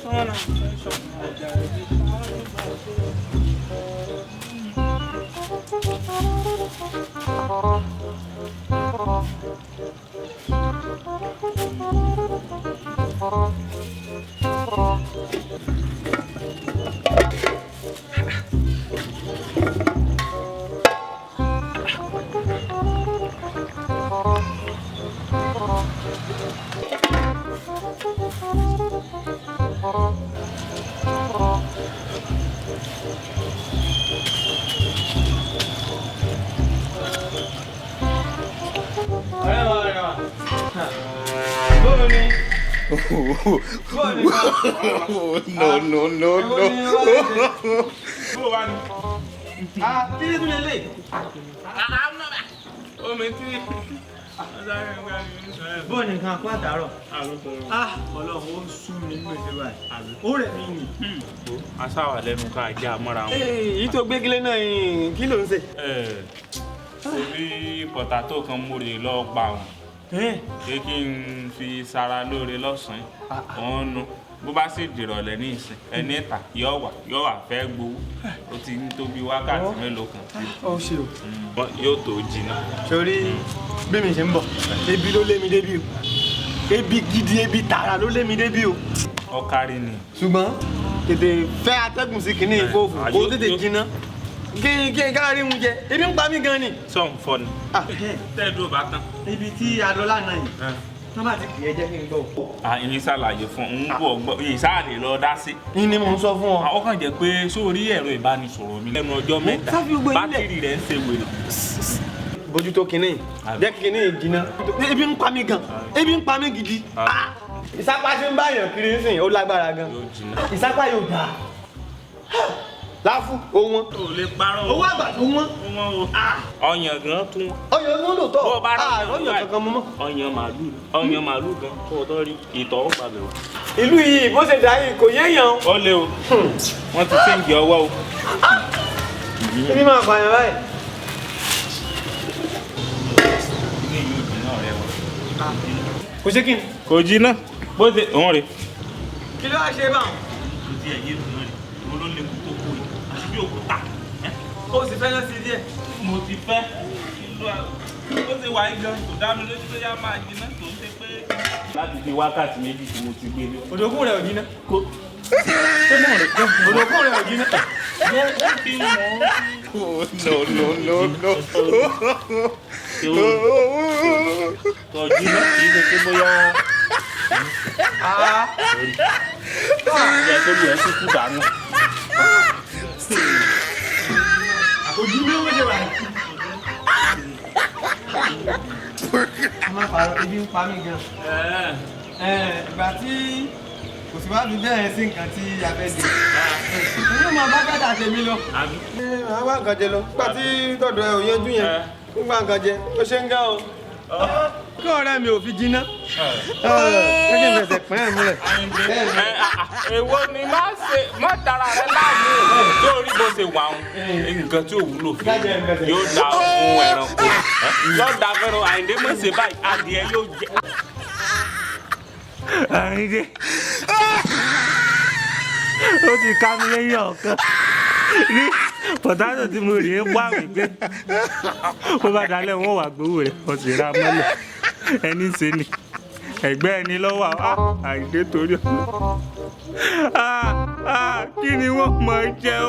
No. Bọ́ọ̀ nìkan kó àtàrọ̀. Ọlọ́run ó sún mi gbèsè báyìí. Ó rẹ̀ mí nì. Aṣáwà lẹ́nu ká ajá mọ́ra wọn. Èyí tó gbégilé náà kí ló ń ṣe? Orí pọ̀tátò kan múre lọ́ọ́ pa wọn. Ṣé kí n fi sara lóore lọ́sàn-án? Wọ́n nu. Bó bá sì dìrọ̀lẹ́ ní ìsìn ẹni ìta yóò wà fẹ́ gbowó. Ó ti ń tó bí wákàtí mélòó kan. Ó ṣe o. Yóò tó jìnnà. Sori bí mi ṣe ń bọ̀, ebi ló lé mi débi o. Ebi gidi, ebi tààrà ló lé mi débi o. Ọ̀kárí ni. Ṣùgbọ́n tètè fẹ́ atẹ́gùn sí kìíní ìfowófù kó tètè jiná. Káàrí ń jẹ, ebi ń pa mí gan ni. Sọ̀ ń fọ ni. Tẹ́ẹ̀dúró bá tán. Ibi tí a lọ lánàá yìí. Wọ́n bá ti kì í jẹ́ kí n gbọ́. Ìyín ṣàlàyé fún un bọ̀ gbọ́ ìyín ṣáàlè lọ dá sí. Yín ni mò ń sọ fún ọ. Àwọn kan jẹ́ pé sórí ẹ̀rọ ìbánisọ̀rọ̀ mi lẹ́nu ọjọ́ mẹ́ta bátìrì rẹ̀ ń ṣe wèrè. Bójútó kinní jẹ́ kí kinní jiná. Ebi ń pa mí gan, ebi ń pa mí gidi. Ìsápá tí ń bá yàn kiri sìn ó lágbára gan. Ìsápá yóò dà. Láfù owó. O lè parọ́. Owó àgbàdo wọn. Ọyàn gan tún. Ọyàn gan ló tọ̀. Ọyàn kankan mọ́. Ọyàn màálù gan kó o tọ́ rí ìtọ̀ ó gbàgbé o. Ìlú yìí bó ṣe dà yìí kò yéèyàn. Ó lé o. Wọ́n ti ṣéǹjì ọwọ́ o. Kí ni máa pààyàn báyìí? Kò ṣe kí ni? Kò jiná. Bó ṣe òun rè. Kí ló wá ṣe báwọn? Kò tí ẹ̀ yé mi náà rè. Mo ló lè kú tó kú yìí. Àti bí òkúta. Ó sì fẹ́ lọ sí díẹ̀. Mo ti fẹ́. Ó ti wà gan. Kò dá mi lójú tó yá máa jiná. Kò ń ṣe pé. Láti fi wákàtí méjì tí mo ti gbé lé. Òdòkú rẹ̀ ò jiná. Òdòkú rẹ̀ ò jiná. No. Tọ́jú náà kì í ṣe pé bóyá. Ìyá tó lù ẹ́ sí kú dànù. Ojú ló ń ṣe wà. A máa pààrọ̀ ebi ń pa mí gan. Ìgbà tí kò sí wàá dùn bẹ́ẹ̀ sí nǹkan tí a fẹ́ dé. Èmi ò máa bá kàtà tèmi lọ. Àwọn wá nǹkan jẹ lọ. Nígbà tí tọ̀dọ̀ ẹ̀ ò yanjú yẹn, ń gbà nǹkan jẹ, ó ṣe ń gá o. Kí ọ̀rẹ́ mi ò fi jiná. Ṣé kí n fẹsẹ̀ pín ẹ̀ múlẹ̀? Èwo ni má dára rẹ láàmú lórí bó ṣe wà ń nǹkan tí ò wúlò fún yóò dá fún ẹranko yóò dá fẹ́ràn Àyìndé mọ̀ ṣe báyìí adìẹ yóò jẹ. Àyìndé ó ti ká mi lẹ́yìn ọ̀kan ní pọ̀tátò tí mo rí é wá mi pé bó bá dalẹ̀ wọ́n wà gbowó rẹ̀ wọ́n sì ra mọ́lẹ̀ ẹni ṣe ni ẹgbẹ́ ẹni lọ́wọ́ Àyìndé torí ọ̀nà kí ni wọ́n mọ̀ jẹ́ o.